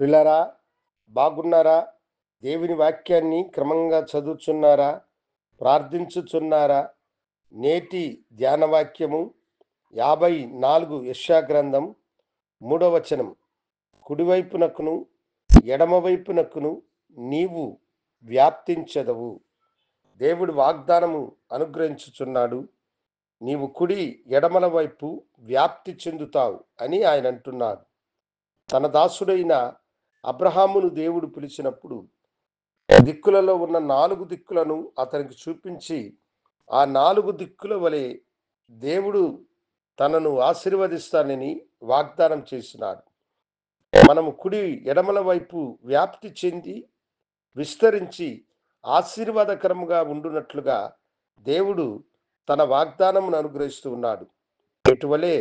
ప్రియులారా, బాగున్నారా? దేవుని వాక్యాన్ని క్రమంగా చదువుచున్నారా? ప్రార్థించుచున్నారా? నేటి ధ్యాన వాక్యము 54 యెషయా గ్రంథం 3వ వచనం. కుడివైపునకును ఎడమవైపునకును నీవు వ్యాప్తించెదవు. దేవుడు వాగ్దానము అనుగ్రహించుచున్నాడు. నీవు కుడి ఎడమల వైపు వ్యాప్తి చెందుతావు అని ఆయన అంటున్నాడు. తన దాసుడైన అబ్రహామును దేవుడు పిలిచినప్పుడు దిక్కులలో ఉన్న 4 దిక్కులను అతనికి చూపించి, ఆ 4 దిక్కుల వలె దేవుడు తనను ఆశీర్వదిస్తానని వాగ్దానం చేసినాడు. మనము కుడి ఎడమల వైపు వ్యాప్తి చెంది విస్తరించి ఆశీర్వాదకరముగా ఉండునట్లుగా దేవుడు తన వాగ్దానమును అనుగ్రహిస్తూ ఉన్నాడు. ఇటువలే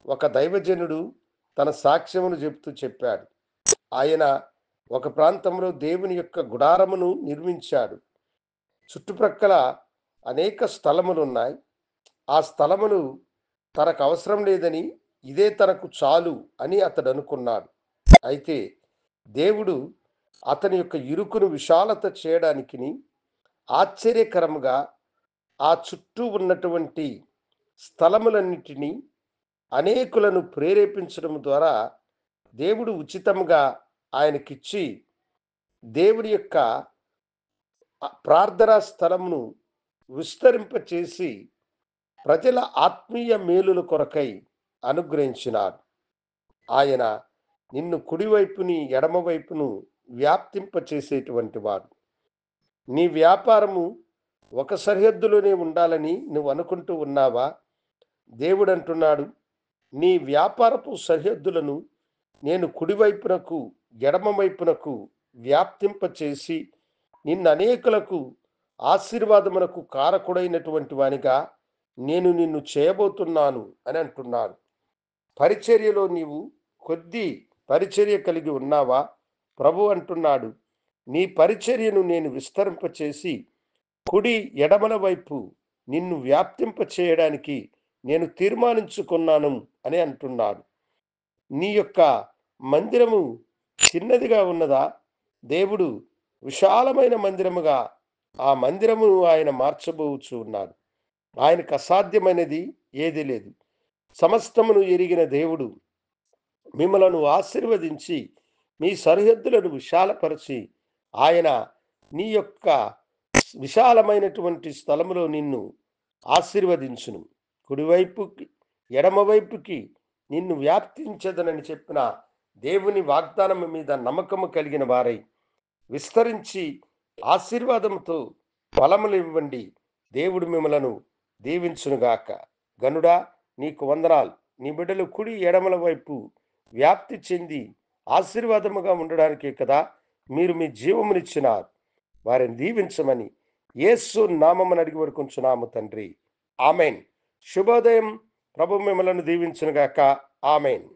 ఒక దైవజనుడు తన సాక్ష్యమును చెప్తూ చెప్పాడు. ఆయన ఒక ప్రాంతంలో దేవుని యొక్క గుడారమును నిర్మించాడు. చుట్టుప్రక్కల అనేక స్థలములు ఉన్నాయి. ఆ స్థలములు తనకు అవసరం లేదని, ఇదే తనకు చాలు అని అతడు అనుకున్నాడు. అయితే దేవుడు అతని యొక్క ఇరుకును విశాలత చేయడానికిని, ఆశ్చర్యకరముగా ఆ చుట్టూ ఉన్నటువంటి స్థలములన్నిటినీ అనేకులను ప్రేరేపించడం ద్వారా దేవుడు ఉచితంగా ఆయనకిచ్చి, దేవుని యొక్క ప్రార్థనా స్థలమును విస్తరింపచేసి ప్రజల ఆత్మీయ మేలుల కొరకై అనుగ్రహించినాడు. ఆయన నిన్ను కుడివైపుని ఎడమవైపును వ్యాప్తింపచేసేటువంటి వాడు. నీ వ్యాపారము ఒక సరిహద్దులోనే ఉండాలని నువ్వు అనుకుంటూ ఉన్నావా? దేవుడు అంటున్నాడు, నీ వ్యాపారపు సరిహద్దులను నేను కుడివైపునకు ఎడమవైపునకు వ్యాప్తింపచేసి నిన్ను అనేకులకు ఆశీర్వాదమునకు కారకుడైనటువంటి వానిగా నేను నిన్ను చేయబోతున్నాను అని అంటున్నాడు. పరిచర్యలో నీవు కొద్ది పరిచర్య కలిగి ఉన్నావా? ప్రభు అంటున్నాడు, నీ పరిచర్యను నేను విస్తరింపచేసి కుడి ఎడమల వైపు నిన్ను వ్యాప్తింప చేయడానికి నేను తీర్మానించుకున్నాను అని అంటున్నాడు. నీ యొక్క మందిరము చిన్నదిగా ఉన్నదా? దేవుడు విశాలమైన మందిరముగా ఆ మందిరమును ఆయన మార్చబోచు ఉన్నాడు. ఆయనకు అసాధ్యమైనది ఏది లేదు. సమస్తమును ఎరిగిన దేవుడు మిమ్మలను ఆశీర్వదించి మీ సరిహద్దులను విశాలపరిచి ఆయన నీ యొక్క విశాలమైనటువంటి స్థలములో నిన్ను ఆశీర్వదించును. కుడివైపుకి ఎడమవైపుకి నిన్ను వ్యాప్తించదనని చెప్పిన దేవుని వాగ్దానం మీద నమ్మకము కలిగిన వారై విస్తరించి ఆశీర్వాదంతో ఫలములు ఇవ్వండి. దేవుడు మిమ్మలను దీవించునుగాక. గనుడా, నీకు వందనాలు. నీ బిడ్డలు కుడి ఎడమల వైపు వ్యాప్తి చెంది ఆశీర్వాదముగా ఉండడానికే కదా మీరు మీ జీవమునిచ్చినారు. వారిని దీవించమని యేసు నామమున అడిగి వేడుకొంచున్నాము తండ్రి. ఆమెన్. శుభోదయం. ప్రభు మిమ్మలను దీవించునుగాక. ఆమెన్.